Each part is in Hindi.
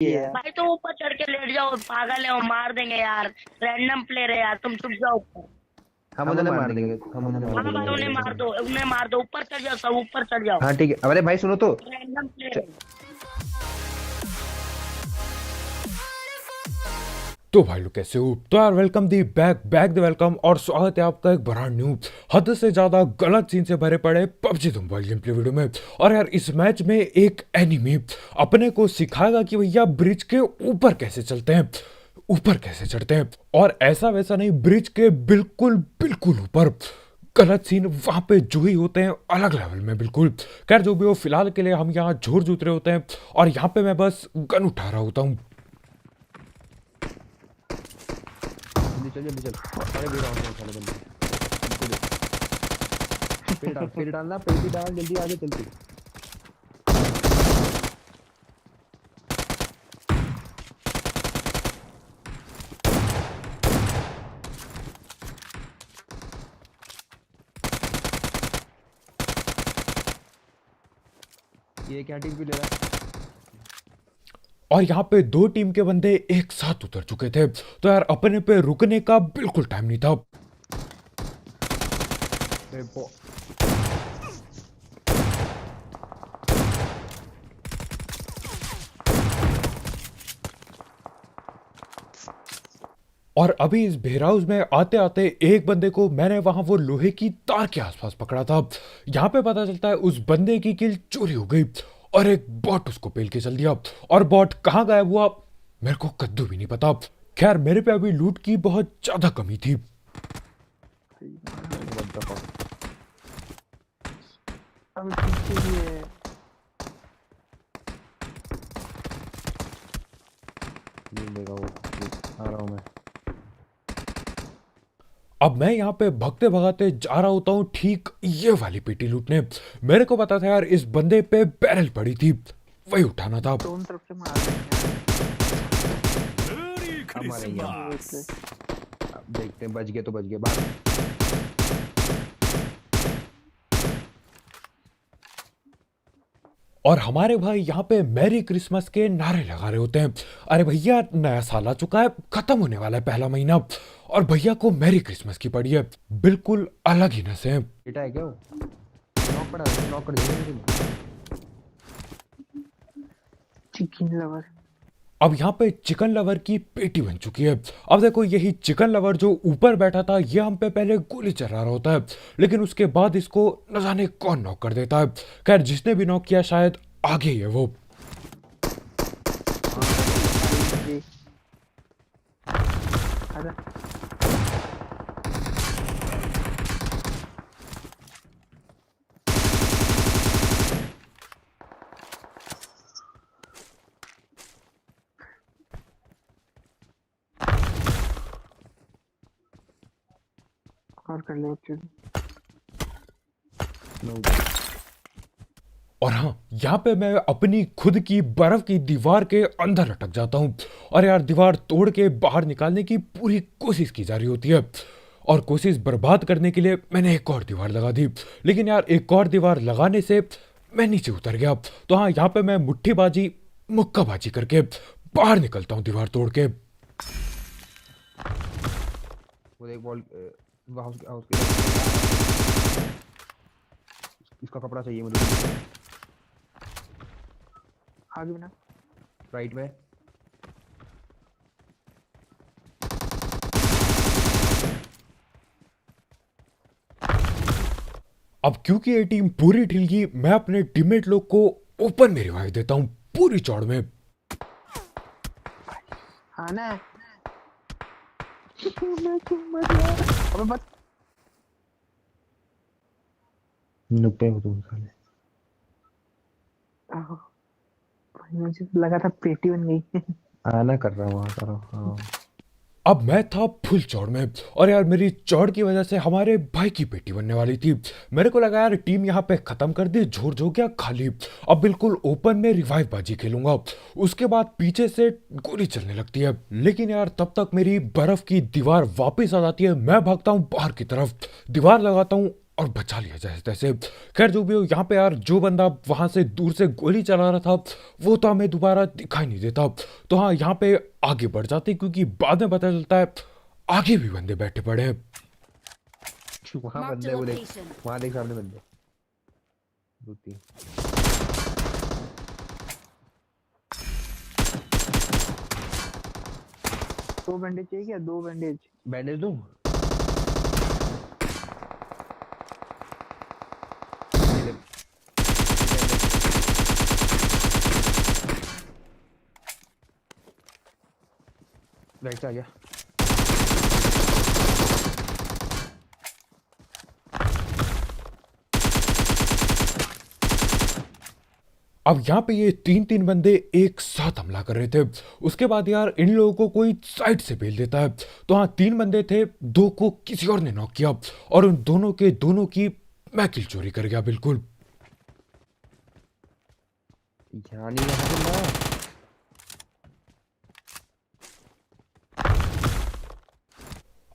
ये यार। भाई तो ऊपर चढ़ के लेट जाओ, पागल है वो, मार देंगे यार। रैंडम प्लेयर है यार, तुम चुप जाओ ऊपर। हम उन्हें मार देंगे, हम उन्हें मार हाँ भाई उन्हें मार देंगे। दो, उन्हें मार दो, ऊपर चढ़ जाओ, सब ऊपर चढ़ जाओ। हाँ ठीक है, अरे भाई सुनो तो। रैंडम प्लेयर च- है। तो भाई लोग कैसे हो? तो यार welcome the back back the welcome और स्वागत है आपका एक ब्रांड न्यू हद से ज्यादा गलत सीन से भरे पड़े पबजी तुम मोबाइल गेम प्ले वीडियो में। और यार इस मैच में एक एनिमी अपने को सिखाएगा कि भैया ब्रिज के ऊपर कैसे चलते हैं, ऊपर कैसे चढ़ते हैं। और ऐसा वैसा नहीं, ब्रिज के बिल्कुल बिल्कुल ऊपर। गलत सीन वहां पे जो ही होते हैं अलग लेवल में बिल्कुल। खैर जो भी हो, फिलहाल के लिए हम यहाँ झूर जूत रहे होते हैं और यहाँ पे मैं बस गन उठा रहा होता हूँ। जल्दी चल जल्दी चल। अरे भी राउंड में साले बंदे। फिर डालना, फिर भी डाल जल्दी आगे चलती। ये क्या टीम भी ले रहा है? और यहाँ पे दो टीम के बंदे एक साथ उतर चुके थे, तो यार अपने पे रुकने का बिल्कुल टाइम नहीं था। ए, बो- और अभी इस बेर हाउस में आते आते एक बंदे को मैंने वहां वो लोहे की तार के आसपास पकड़ा था। यहाँ पे पता चलता है उस बंदे की किल चोरी हो गई और एक बॉट उसको पेल के चल दिया। और बॉट कहाँ गायब हुआ मेरे को कद्दू भी नहीं पता। खैर मेरे पे अभी लूट की बहुत ज्यादा कमी थी। What the fuck? अब पीछे भी है। नहीं देगा वो। आ रहा हूँ मैं। अब मैं यहाँ पे भगते भगाते जा रहा होता हूँ ठीक ये वाली पेटी लूटने। मेरे को पता था यार इस बंदे पे बैरल पड़ी थी, वही उठाना था। दोनों तरफ से मार देंगे। अब मारेंगे हम। वैसे अब देखते हैं, बच गए तो बच गए। बाहर और हमारे भाई यहाँ पे मैरी क्रिसमस के नारे लगा रहे होते हैं। अरे भैया नया साल आ चुका है, खत्म होने वाला है पहला महीना और भैया को मैरी क्रिसमस की पड़ी है। बिल्कुल अलग ही नशे हैं। बेटा है क्या वो? नॉक पड़ा है, नॉक कर दिया। Chicken lover. अब यहाँ पे चिकन लवर की पेटी बन चुकी है। अब देखो यही चिकन लवर जो ऊपर बैठा था ये हम पे पहले गोली चला रहा होता है, लेकिन उसके बाद इसको न जाने कौन नॉक कर देता है। खैर जिसने भी नॉक किया शायद आगे ही है वो। अरे और कर ले बच्चे। No. और हाँ यहाँ पे मैं अपनी खुद की बर्फ की दीवार के अंदर अटक जाता हूँ। और यार दीवार तोड़ के बाहर निकालने की पूरी कोशिश की जा रही होती है और कोशिश बर्बाद करने के लिए मैंने एक और दीवार लगा दी। लेकिन यार एक और दीवार लगाने से मैं नीचे उतर गया। तो हाँ यहाँ पे मैं मुट्ठीबाजी मुक्काबाजी करके बाहर निकलता हूँ दीवार तोड़ के। वो एक बॉल हाउस हाउस इसका कपड़ा चाहिए मुझे। आगे बना। राइट में। अब क्योंकि ये टीम पूरी ढिल गई, मैं अपने टीममेट लोग को ओपन में रिवाइव देता हूँ पूरी चौड़ में। हाँ ना। अबे बस नुक्ते हो तुम साले। आहो, भाई मुझे तो लगा था पेटी बन गई। आना कर रहा हूँ, वहाँ कर रहा हूँ। हाँ। अब मैं था फुल चौड़ में और यार मेरी चौड़ की वजह से हमारे भाई की पेटी बनने वाली थी। मेरे को लगा यार टीम यहाँ पे खत्म कर दी, झोर हो गया खाली। अब बिल्कुल ओपन में रिवाइव बाजी खेलूंगा। उसके बाद पीछे से गोली चलने लगती है, लेकिन यार तब तक मेरी बर्फ की दीवार वापस आ जाती है। मैं भागता हूँ बाहर की तरफ, दीवार लगाता हूँ और बचा लिया जैसे तैसे। खैर जो भी हो, यहाँ पे यार जो बंदा वहां से दूर से गोली चला रहा था वो तो हमें दोबारा दिखाई नहीं देता। तो हाँ, यहाँ पे आगे बढ़ जाते क्योंकि बाद में पता चलता है आगे भी बंदे बैठे पड़े हैं। वहां Marked बंदे a वो देख, location. वहां देख सामने बंदे, दो तीन। दो बैंडेज चाहिए क्या? दो बैंडेज। बैंडेज दूं? ये ले, राइट से आ गया। अब यहाँ पे ये तीन तीन बंदे एक साथ हमला कर रहे थे। उसके बाद यार इन लोगों को कोई साइड से भेज देता है। तो हाँ, तीन बंदे थे, दो को किसी और ने नॉक किया और उन दोनों के दोनों की मैं किल चोरी कर गया बिल्कुल। यहाँ नहीं है बंदा।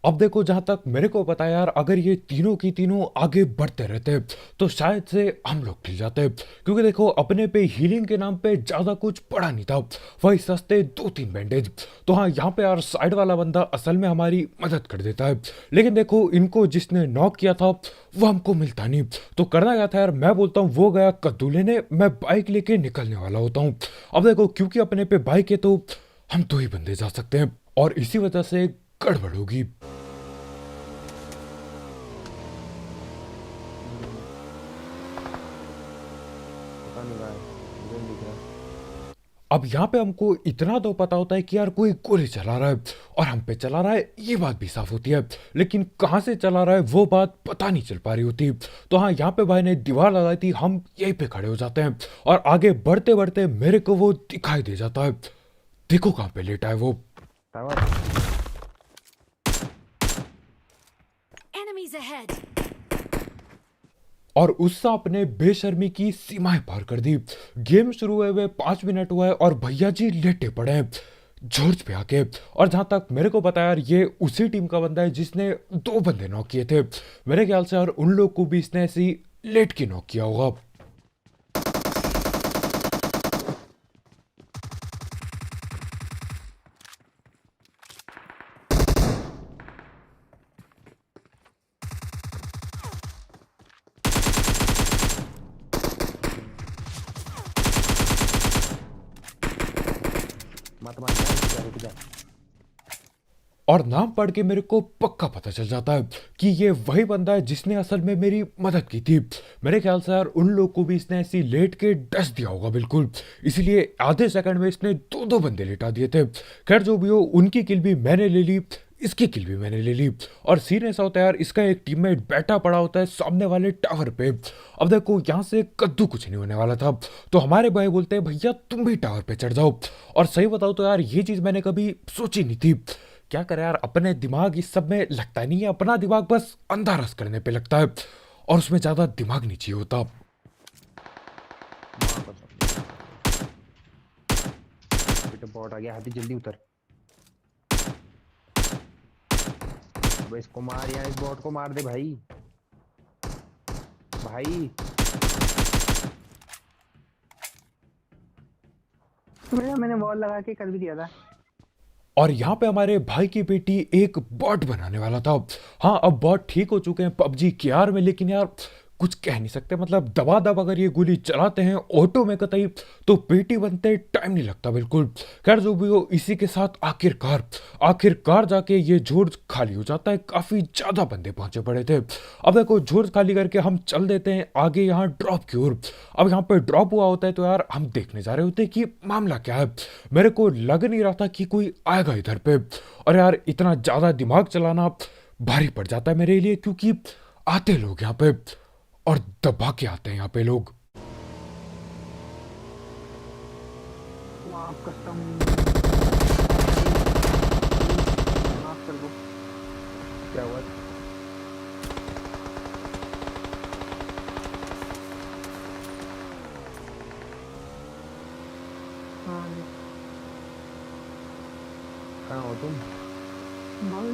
अब देखो, जहां तक मेरे को पता है यार, अगर ये तीनों की तीनों आगे बढ़ते रहते तो शायद से हम लोग खिल जाते, क्योंकि देखो अपने पे हीलिंग के नाम पे ज्यादा कुछ पड़ा नहीं था, वही सस्ते दो तीन बैंडेज। तो हाँ, यहाँ पे यार साइड वाला बंदा असल में हमारी मदद कर देता है, लेकिन देखो इनको जिसने नॉक किया था वो हमको मिलता नहीं। तो करना क्या था यार, मैं बोलता हूँ वो गया कद्दू लेने, मैं बाइक लेके निकलने वाला होता हूँ। अब देखो क्योंकि अपने पे बाइक है तो हम दो ही बंदे जा सकते हैं और इसी वजह से गड़बड़ होगी। पता नहीं रहा है, मुझे नहीं दिख रहा। अब यहाँ पे हमको इतना तो पता होता है कि यार कोई गोली चला रहा है और हम पे चला रहा है, ये बात भी साफ होती है, लेकिन कहाँ से चला रहा है वो बात पता नहीं चल पा रही होती। तो हाँ, यहाँ पे भाई ने दीवार लगाई थी, हम यहीं पे खड़े हो जाते हैं और आगे बढ़ते बढ़ते मेरे को वो दिखाई दे जाता है। देखो कहाँ पे लेटा है वो। टावर। Enemies ahead. और उस सांप ने बेशर्मी की सीमाएं पार कर दी। गेम शुरू हुए 5 मिनट हुआ है और भैया जी लेटे पड़े हैं जॉर्ज पे आके। और जहां तक मेरे को पता है यार, ये उसी टीम का बंदा है जिसने दो बंदे नॉक किए थे मेरे ख्याल से, और उन लोग को भी इसने ऐसी लेट के नॉक किया होगा। मत मार जा, रुक जा। और नाम पढ़ के मेरे को पक्का पता चल जाता है कि ये वही बंदा है जिसने असल में मेरी मदद की थी। मेरे ख्याल से यार उन लोग को भी इसने ऐसी लेट के डस दिया होगा बिल्कुल, इसलिए आधे सेकंड में इसने दो दो बंदे लेटा दिए थे। खैर जो भी हो, उनकी किल भी मैंने ले ली, इसकी किल भी मैंने ले ली। और सीन ऐसा होता है यार, इसका एक टीममेट बैठा पड़ा होता है सामने वाले टावर पे। अब देखो यहाँ से कद्दू कुछ नहीं होने वाला था, तो हमारे भाई बोलते हैं भैया तुम भी टावर पे चढ़ जाओ। और सही बताओ तो यार ये चीज़ मैंने कभी सोची नहीं थी। क्या करें यार, अपने दिमाग इस सब में लगता नहीं है, अपना दिमाग बस अंधा रस करने पे लगता है और उसमें ज्यादा दिमाग नहीं चाहिए होता। बेटा बॉट आ गया, हाथी जल्दी उतर। अब इसको मार यार, इस बॉट को मार दे भाई। भाई भैया मैंने वॉल लगा के कर भी दिया था। और यहाँ पे हमारे भाई की बेटी एक बॉट बनाने वाला था। हाँ, अब बॉट ठीक हो चुके हैं पबजी के आर में, लेकिन यार कुछ कह नहीं सकते, मतलब दबा दब अगर ये गोली चलाते हैं ऑटो में कतई तो पेटी बनते टाइम नहीं लगता बिल्कुल। खैर जो भी हो, इसी के साथ आखिरकार जाके ये झोर्ज खाली हो जाता है। काफी ज्यादा बंदे पहुंचे पड़े थे। अब देखो झोर्ज खाली करके हम चल देते हैं आगे यहाँ ड्रॉप की ओर। अब यहाँ पे ड्रॉप हुआ होता है तो यार हम देखने जा रहे होते हैं कि मामला क्या है। मेरे को लग नहीं रहा था कि कोई आएगा इधर पे, और यार इतना ज्यादा दिमाग चलाना भारी पड़ जाता है मेरे लिए, क्योंकि आते लोग यहाँ पे और दबा के आते हैं यहाँ पे लोग। माफ कस्टम माफ कर दो। क्या हुआ? हाँ कहाँ हो तुम? भाई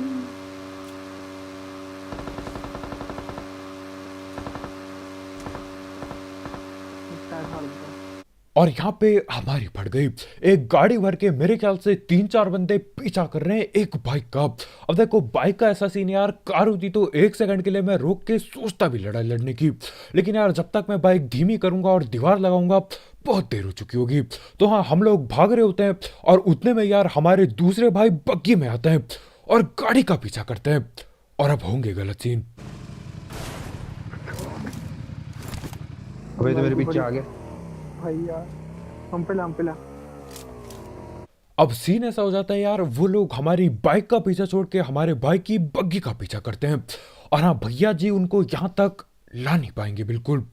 और यहाँ पे हमारी पड़ गई। एक गाड़ी भर के मेरे ख्याल से 3-4 बंदे पीछा कर रहे हैं एक बाइक का। अब देखो बाइक का ऐसा सीन यार, कार होती तो 1 सेकंड के लिए मैं रोक के सोचता भी लड़ाई लड़ने की, लेकिन यार जब तक मैं बाइक धीमी करूंगा और दीवार लगाऊंगा बहुत देर हो चुकी होगी। तो हाँ, हम लोग भाग रहे होते हैं और उतने में यार हमारे दूसरे भाई बग्गी में आते हैं और गाड़ी का पीछा करते हैं, और अब होंगे गलत सीन। अबे तो मेरे पीछे आ गया। भाई यार हम पे ला। अब सीन ऐसा हो जाता है यार, वो लोग हमारी बाइक का पीछा छोड़ के हमारे भाई की बग्गी का पीछा करते हैं, और हाँ भैया जी उनको यहां तक ला नहीं पाएंगे बिल्कुल।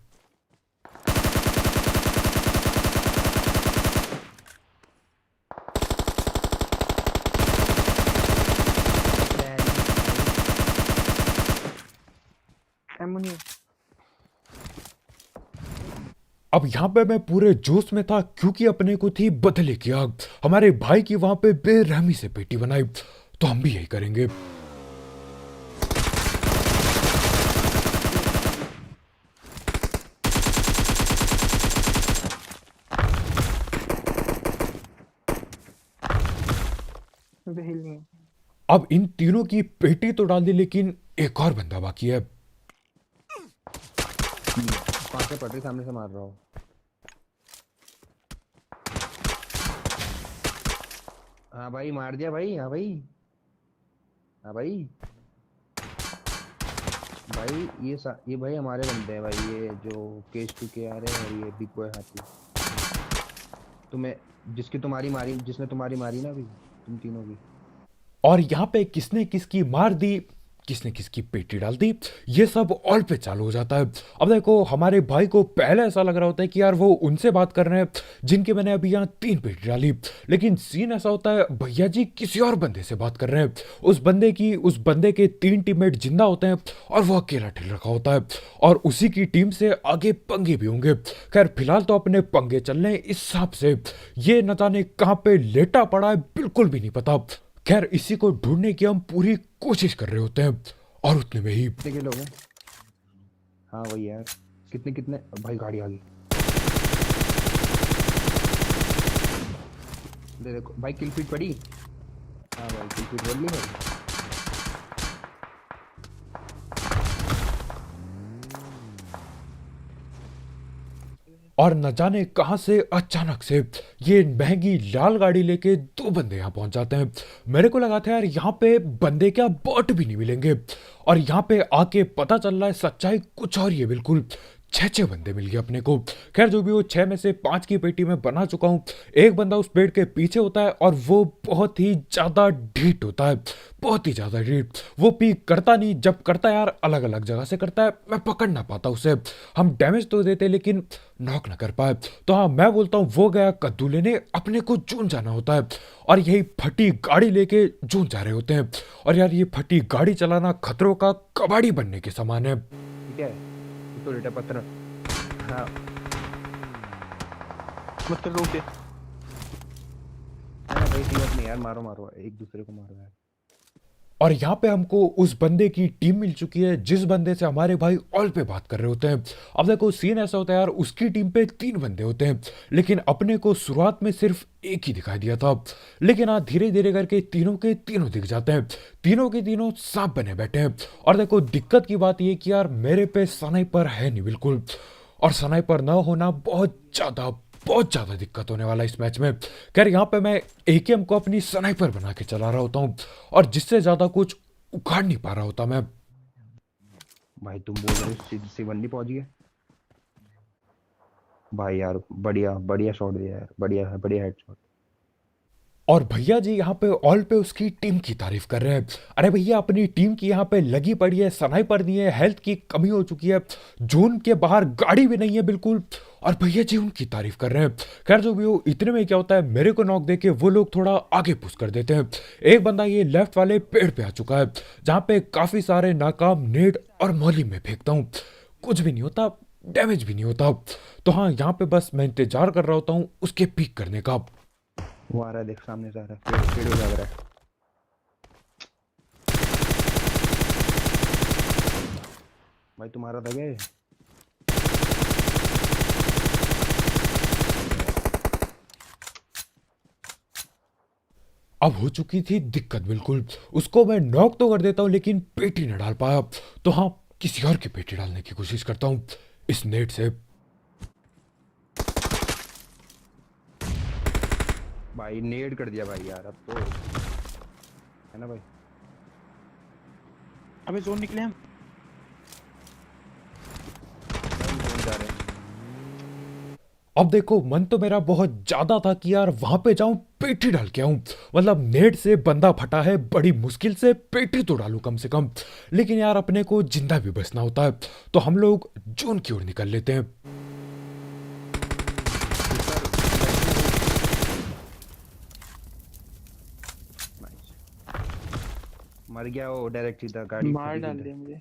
एमोनिया अब यहाँ पे मैं पूरे जोश में था क्योंकि अपने को थी बदले की आग। हमारे भाई की वहां पे बेरहमी से पेटी बनाई, तो हम भी यही करेंगे। हिल नहीं है। अब इन तीनों की पेटी तो डाल दी, लेकिन एक और बंदा बाकी है। पांच पटरी सामने से मार रहा हूँ। हाँ भाई मार दिया भाई। हाँ भाई, हाँ भाई, भाई ये भाई हमारे बंदे हैं भाई, ये जो केस टू के आ रहे हैं और ये बिग बॉय हाथी। तुम्हें जिसने तुम्हारी मारी ना अभी, तुम तीनों की। और यहाँ पे किसने किसकी मार दी, किसने किसकी पेटी डाल दी, ये सब ऑल पे चालू हो जाता है। अब देखो हमारे भाई को पहले ऐसा लग रहा होता है कि यार वो उनसे बात कर रहे हैं जिनके मैंने अभी यहाँ 3 पेटी डाली, लेकिन सीन ऐसा होता है भैया जी किसी और बंदे से बात कर रहे हैं। उस बंदे के 3 टीममेट जिंदा होते हैं और वो अकेला ठिल रखा होता है, और उसी की टीम से आगे पंगे भी होंगे। खैर फिलहाल तो अपने पंगे चल रहे हैं इस हिसाब से, ये न जाने कहाँ पे लेटा पड़ा है बिल्कुल भी नहीं पता। खैर इसी को ढूंढने की हम पूरी कोशिश कर रहे होते हैं, और उतने में ही कितने के लोग हैं? हाँ वही यार, कितने भाई गाड़ी आ गई। देखो भाई किल फीड पड़ी। हाँ भाई किल फीड बोल ली भाई। और न जाने कहां से अचानक से ये महंगी लाल गाड़ी लेके 2 बंदे यहाँ पहुंच जाते हैं। मेरे को लगा था यार यहाँ पे बंदे क्या बॉट भी नहीं मिलेंगे, और यहाँ पे आके पता चल रहा है सच्चाई कुछ और ही है बिल्कुल। 6 बंदे मिल गए अपने को। खैर जो भी हो, 6 में से 5 की पेटी में बना चुका हूँ। एक बंदा उस पेड़ के पीछे होता है और वो बहुत ही ज्यादा ढीठ होता है, बहुत ही ज्यादा ढीठ। वो पीक करता नहीं, जब करता है यार अलग अलग जगह से करता है, मैं पकड़ ना पाता उसे। हम डैमेज तो देते लेकिन नॉक ना कर पाए। तो हाँ मैं बोलता हूँ वो गया कद्दू लेने, अपने को जून जाना होता है, और यही फटी गाड़ी लेके जून जा रहे होते हैं। और यार ये फटी गाड़ी चलाना खतरों का कबाड़ी बनने के समान है। ठीक है तो लेटा पत्थर। हाँ मतलब रोक दे। है ना भाई, टीम अपनी यार, मारो एक दूसरे को मारो यार। और यहाँ पे हमको उस बंदे की टीम मिल चुकी है जिस बंदे से हमारे भाई ऑल पे बात कर रहे होते हैं। अब देखो सीन ऐसा होता है यार, उसकी टीम पे 3 बंदे होते हैं, लेकिन अपने को शुरुआत में सिर्फ एक ही दिखाई दिया था। लेकिन हाँ धीरे धीरे करके तीनों के तीनों दिख जाते हैं, तीनों के तीनों सांप बने बैठे हैं। और देखो दिक्कत की बात ये कि यार मेरे पे स्नाइपर है नहीं बिल्कुल, और स्नाइपर ना होना बहुत ज्यादा दिक्कत होने वाला इस मैच में। खैर यहाँ पे मैं एकेएम को अपनी स्नाइपर बना के चला रहा होता हूँ, और जिससे ज्यादा कुछ उखाड़ नहीं पा रहा होता मैं। भाई तुम बोल रहे हो सिवन्नी पहुंच गए भाई यार, बढ़िया शॉट दिया यार, बढ़िया हेडशॉट। और भैया जी यहाँ पे ऑल पे उसकी टीम की तारीफ कर रहे हैं। अरे भैया अपनी टीम की यहाँ पे लगी पड़ी है, स्नाइपर नहीं है, हेल्थ की कमी हो चुकी है, जोन के बाहर गाड़ी भी नहीं है बिल्कुल, और भैया जी उनकी तारीफ कर रहे हैं। खैर जो भी हो, इतने में क्या होता है मेरे को नॉक देके वो लोग थोड़ा आगे पुश कर देते हैं। एक बंदा ये लेफ्ट वाले पेड़ पे आ चुका है, जहाँ पे काफी सारे नाकाम नेट और मौली में फेंकता हूँ, कुछ भी नहीं होता, डैमेज भी नहीं होता। तो हाँ यहाँ पे बस मैं इंतजार कर रहा होता हूँ उसके पीक करने का। वो आ रहा है, देख सामने से आ रहा है, पेड़ लग रहा है। भाई तुम्हारा था क्या ये? अब हो चुकी थी दिक्कत बिल्कुल। उसको मैं नॉक तो कर देता हूँ लेकिन पेटी न डाल पाया। तो हाँ, किसी और की पेटी डालने की कोशिश करता हूँ इस नेट से। भाई नेड कर दिया भाई यार, अब तो है ना भाई। अबे जोन निकले हम। हम कहीं जा रहे हैं। अब देखो, मन तो मेरा बहुत ज्यादा था कि यार वहां पे जाऊं, पेटी डाल के आऊं। मतलब नेट से बंदा फटा है, बड़ी मुश्किल से पेटी तो डालूं कम से कम। लेकिन यार अपने को जिंदा भी बचना होता है, तो हम लोग जोन की ओर निकल लेते हैं। मर गया वो, डायरेक्ट सीधा गाड़ी मार फटी डाल सीधा। दिया मुझे।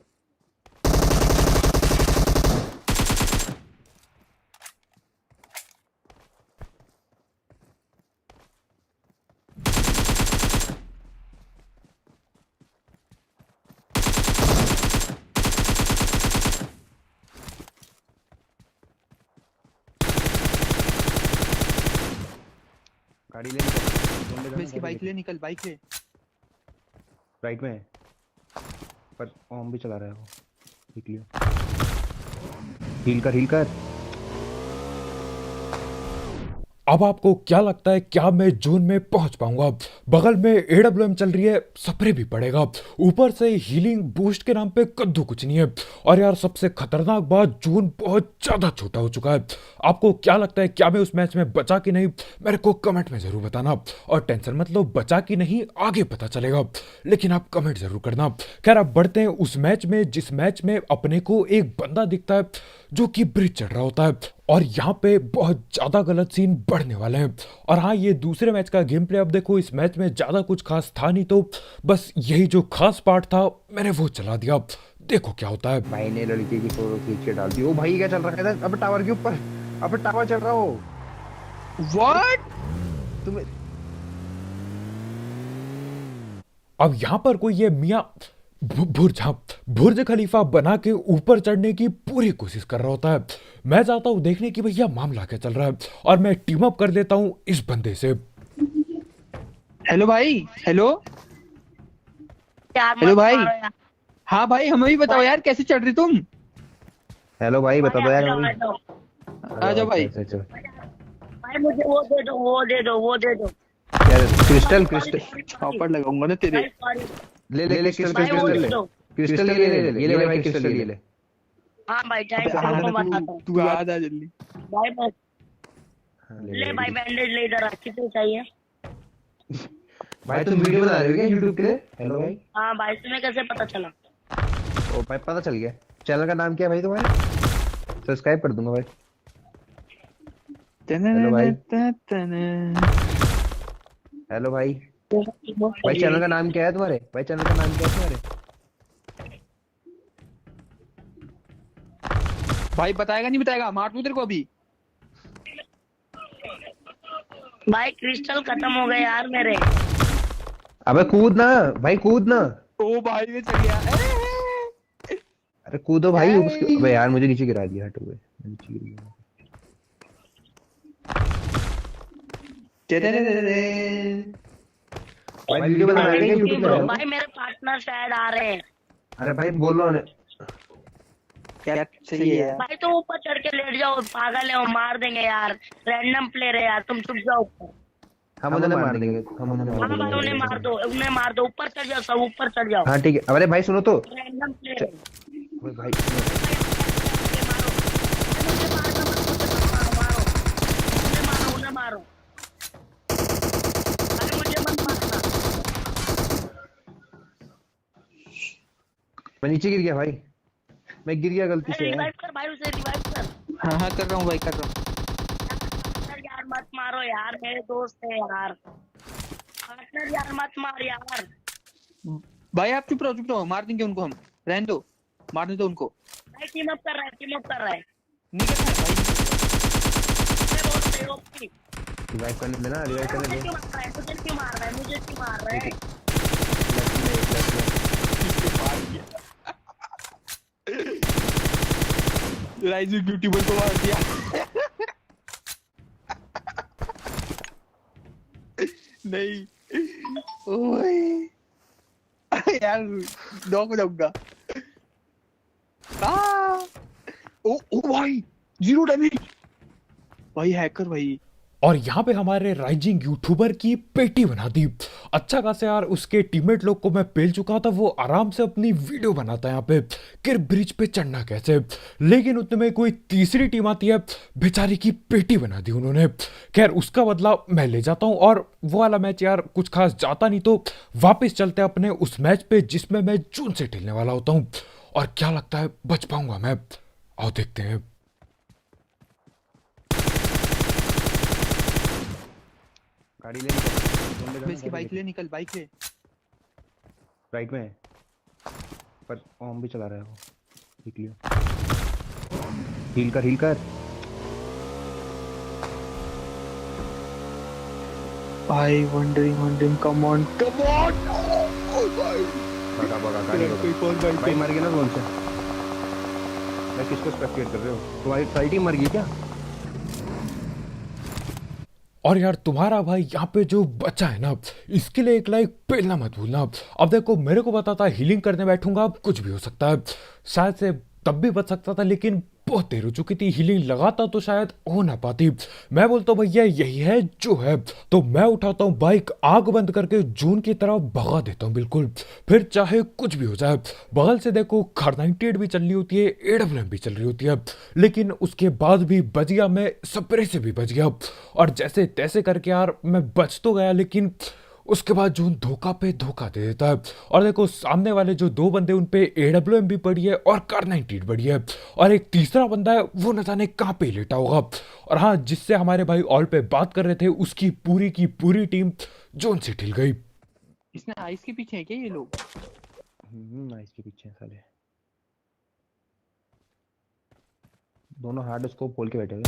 गाड़ी ले निकल, बे इसकी बाइक ले, निकल बाइक ले। राइट में है। पर ओम भी चला रहा है वो, देख लियो। हील कर, हील कर। अब आपको क्या लगता है, क्या मैं जोन में पहुंच पाऊंगा? बगल में एडब्ल्यूएम चल रही है, स्प्रे भी पड़ेगा, ऊपर से हीलिंग बूस्ट के नाम पे कद्दू कुछ नहीं है। और यार सबसे खतरनाक बात, जोन बहुत ज्यादा छोटा हो चुका है। आपको क्या लगता है, क्या मैं उस मैच में बचा कि नहीं? मेरे को कमेंट में जरूर बताना। और टेंशन मत लो, बचा कि नहीं आगे पता चलेगा, लेकिन आप कमेंट जरूर करना। खैर अब बढ़ते हैं उस मैच में, जिस मैच में अपने को एक बंदा दिखता है जो कि ब्रिज चढ़ रहा होता है। और यहाँ पे बहुत ज्यादा गलत सीन बढ़ने वाले हैं। और हाँ, ये दूसरे मैच का गेम प्ले। अब देखो, इस मैच में ज्यादा कुछ खास था नहीं, तो बस यही जो खास पार्ट था मैंने वो चला दिया। देखो क्या होता है। भाई ने लड़के की फोटो खींच के डाल दी। ओ भाई क्या चल रहा है इधर? अब टावर के ऊपर, अब टावर चल रहा हो। व्हाट? तुम्हें अब यहाँ पर कोई ये मियाँ बुर्ज खलीफा बना के ऊपर चढ़ने की पूरी कोशिश कर रहा होता है। मैं चाहता हूँ देखने की भैया मामला क्या चल रहा है, और मैं टीम अप कर देता हूँ इस बंदे से। हेलो भाई, हेलो यार हेलो मत भाई। मारो यार। हाँ भाई, हमें भी बताओ यार, कैसे चढ़ रही तुम? हेलो भाई, बता दो भाई, यार आ हमें। जाओ, आ जाओ भाई। अच्छा, अच्छा। भाई मुझे वो दे दो, वो दे दो, वो दे दो। यार क्रिस्टल, क्रिस्टल चौपड़ लगाऊंगा ना तेरे। भाई सॉरी। ले ले, क्रिस्टल, भाई वो क्रिस्टल दे ले। दो। क्रिस्टल ये ले, ये ले भाई, क्रिस्टल ये ले। हाँ भाई अबे जाएंगे, आ तुमको ना, बताता हूँ। तू आ जा जल्दी। भाई बस हाँ, ले भाई, बैंडेज ले, इधर कितने चाहिए? भाई तुम वीडियो बना रहे हो क्या यूट्यूब के लिए? हेलो भाई। हाँ भाई, तुम्हें कैसे पता चला? ओ भाई पता चल गया। चैनल का नाम क्या है भाई तुम्हारे? सब्सक्राइब कर दूंगा भाई। हेलो भाई। हेलो भाई। भाई चैनल का नाम क्या है तुम्हारे? भाई चैनल का नाम क्या है तुम्हारे? भाई बताएगा नहीं बताएगा, मार दूं तेरे को अभी। भाई क्रिस्टल खत्म हो गए यार मेरे। अबे कूद ना भाई, कूद ना। ओ भाई मैं चल गया। अरे कूदो भाई उसके। अबे यार मुझे नीचे गिरा दिया, हटो बे, मैं नीचे गिर गया। भाई वीडियो बना रहे हैं यूट्यूब पे? भाई मेरे पार्टनर शायद आ रहे हैं। अरे भाई बोलो ना। क्या चाहिए यार? भाई तो ऊपर चढ़ के लेट जाओ, पागल है वो, मार देंगे यार। रैंडम प्लेयर है यार, तुम चुप जाओ ऊपर। हम उन्हें मार देंगे, हम उन्हें मार हाँ भाई उन्हें देंगे। मार दो, उन्हें मार दो, ऊपर चढ़ जाओ, सब ऊपर चढ़ जाओ। हाँ ठीक है। अरे भाई सुनो तो। रैंडम प्लेयर है। ओए भाई उन्हें मारो। अरे मुझे मत मारना। मैं नीचे गिर गया भाई, मैं गिर गया गलती से यार। रिवाइव कर भाई, उसे रिवाइव कर। हाँ हाँ कर रहा हूँ भाई, कर रहा हूँ। यार मत मारो यार, मेरे दोस्त है यार। पार्टनर यार मत मार यार। भाई आप चुप रहो, मार देंगे उनको हम। रहने दो, मारने दो उनको। भाई टीम अप कर रहा है, टीम अप कर रहा है। नहीं करना है भाई। रिवाइव करने देना, रिवाइव करने दे। मुझे क्यों मार रहा है, मुझे क्यों मार रहा है? राइजू यूट्यूबर को मार दिया। नहीं ओए यार नॉक हो जाऊंगा। ओ ओ भाई 0 डैमेज भाई, हैकर भाई। और यहाँ पे हमारे राइजिंग यूट्यूबर की पेटी बना दी। अच्छा खासा यार उसके टीममेट लोग को मैं पेल चुका था, वो आराम से अपनी वीडियो बनाता है यहाँ पे कि ब्रिज पे चढ़ना कैसे। लेकिन उतने में कोई तीसरी टीम आती है, बेचारी की पेटी बना दी उन्होंने। खैर उसका बदला मैं ले जाता हूँ, और वो वाला मैच यार कुछ खास जाता नहीं, तो वापस चलते हैं अपने उस मैच पे जिसमें मैं जून से खेलने वाला होता हूँ। और क्या लगता है बच पाऊंगा मैं? आओ देखते हैं। गाड़ी ले निकल, तुम ले जाना, मैं इसकी गाड़ी बाइक लेके। ले, निकल बाइक ले। राइट में है, पर ओम भी चला रहा है वो। देख लियो, हील कर, हील कर। भाई वंडरिंग कम ऑन भगा भगा, गाड़ी भगा। कोई कौन भाई भाई मर गया ना कौन से? मैं किसको स्पेक्टेट कर रहे हो? तुम्हारी सारी टीम मर गई क्या? और यार तुम्हारा भाई यहाँ पे जो बचा है ना, इसके लिए एक लाइक पेलना मत भूलना। अब देखो मेरे को पता था हीलिंग करने बैठूंगा अब कुछ भी हो सकता है, शायद से तब भी बच सकता था, लेकिन बहुत देर हो चुकी थी, हीलिंग लगाता तो शायद हो ना पाती। मैं बोलता हूँ भैया यही है जो है, तो मैं उठाता हूँ बाइक, आग बंद करके जून की तरफ भगा देता हूँ बिल्कुल। फिर चाहे कुछ भी हो जाए, बगल से देखो खर 98 भी चल रही होती है, AWM भी चल रही होती है, लेकिन उसके बाद भी बच गया मैं, स्प्रे से भी बच गया। और जैसे तैसे करके यार मैं बच तो गया, लेकिन उसके बाद जून धोखा पे धोखा दे देता है। और देखो सामने वाले जो दो बंदे उन पे AWM भी पड़ी है और कार 98 पड़ी है, और एक तीसरा बंदा है वो न जाने कहाँ पे लेटा होगा। और हाँ, जिससे हमारे भाई ऑल पे बात कर रहे थे, उसकी पूरी की पूरी टीम जोन से ठिल गई। इसने आइस के पीछे है क्या ये लोग? नाइस के पीछे हैं साले, दोनों हार्ड स्कोप खोल के बैठे हुए।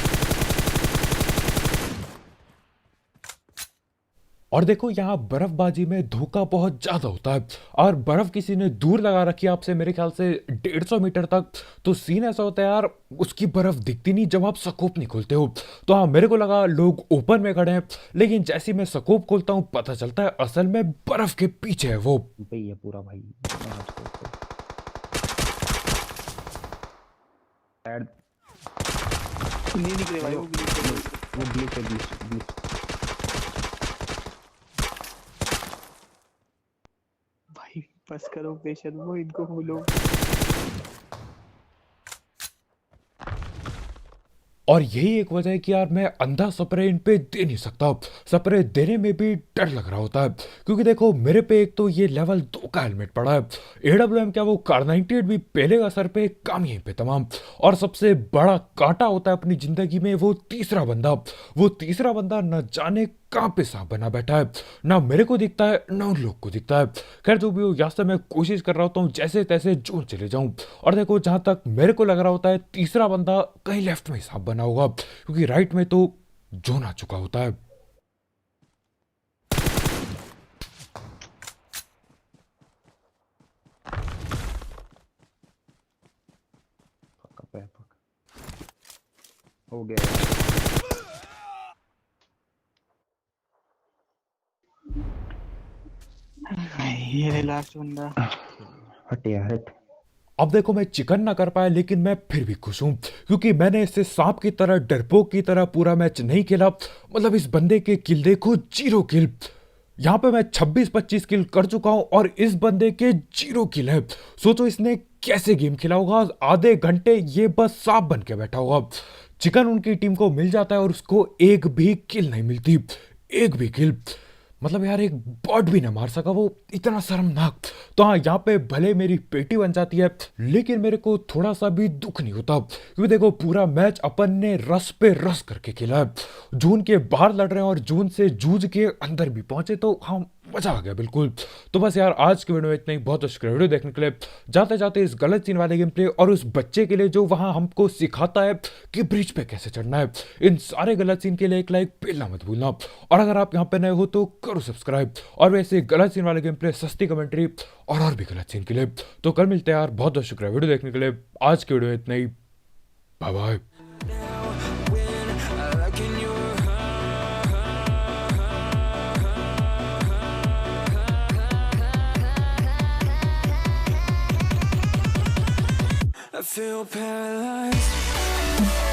और देखो यहाँ बर्फबाजी में धोखा बहुत ज्यादा होता है, और बर्फ किसी ने दूर लगा रखी है आपसे मेरे ख्याल से 150 मीटर तक, तो सीन ऐसा होता है यार उसकी बर्फ दिखती नहीं जब आप स्कोप नहीं खोलते हो। तो हाँ, मेरे को लगा लोग ओपन में खड़े हैं, लेकिन जैसे ही मैं स्कोप खोलता हूँ पता चलता है असल में बर्फ के पीछे है वो। भाई ये पूरा भाई शायद नहीं निकले भाई, वो ग्लिच है, ग्लिच। भाई बस करो पेशेंट, वो इनको बोलो। और यही एक वजह है कि यार मैं अंधा स्प्रे इन पे दे नहीं सकता, स्प्रे देने में भी डर लग रहा होता है, क्योंकि देखो मेरे पे एक तो ये लेवल 2 का हेलमेट पड़ा है, AWM क्या वो कार 98 भी पहलेगा सर पे, काम यहीं पे तमाम। और सबसे बड़ा कांटा होता है अपनी जिंदगी में वो तीसरा बंदा न जाने कहाँ पे सांप बना बैठा है, ना मेरे को दिखता है ना उन लोग को दिखता है। खैर जो भी हो, यहाँ से मैं कोशिश कर रहा होता हूँ जैसे तैसे जोन चले जाऊं। और देखो जहां तक मेरे को लग रहा होता है तीसरा बंदा कहीं लेफ्ट में सांप बना होगा, क्योंकि राइट में तो जोन आ चुका होता है। हो गया। ये है लास्ट बंदा। हट यार हट। अब देखो मैं चिकन ना कर पाया, लेकिन मैं फिर भी खुश हूं, क्योंकि मैंने इससे सांप की तरह, डरपोक की तरह पूरा मैच नहीं खेला। मतलब इस बंदे के किल देखो, 0 किल। यहाँ पे मैं 26-25 किल कर चुका हूं, और इस बंदे के 0 किल है। सोचो इसने कैसे गेम खेला होगा, आधे घंटे ये बस सांप बन के बैठा होगा। चिकन उनकी टीम को मिल जाता है और उसको एक भी किल नहीं मिलती, एक भी किल। मतलब यार एक बॉट भी ना मार सका वो, इतना शर्मनाक। तो हाँ, यहाँ पे भले मेरी पेटी बन जाती है, लेकिन मेरे को थोड़ा सा भी दुख नहीं होता, क्योंकि देखो पूरा मैच अपन ने रस पे रस करके खेला है। जून के बाहर लड़ रहे हैं और जून से जूझ के अंदर भी पहुंचे, तो हाँ मजा आ गया बिल्कुल। तो बस यार आज की वीडियो में इतना ही, बहुत शुक्रिया वीडियो देखने के लिए। जाते जाते इस गलत सीन वाले गेम प्ले और उस बच्चे के लिए जो वहां हमको सिखाता है कि ब्रिज पे कैसे चढ़ना है, इन सारे गलत सीन के लिए एक लाइक पेलना मत भूलना। और अगर आप यहाँ पे नए हो तो करो सब्सक्राइब, और वैसे गलत सीन वाले गेम प्ले, सस्ती कमेंट्री और भी गलत सीन के लिए। तो कल मिलते हैं यार, बहुत शुक्रिया वीडियो देखने के लिए। आज की वीडियो इतना ही, bye bye. I feel paralyzed.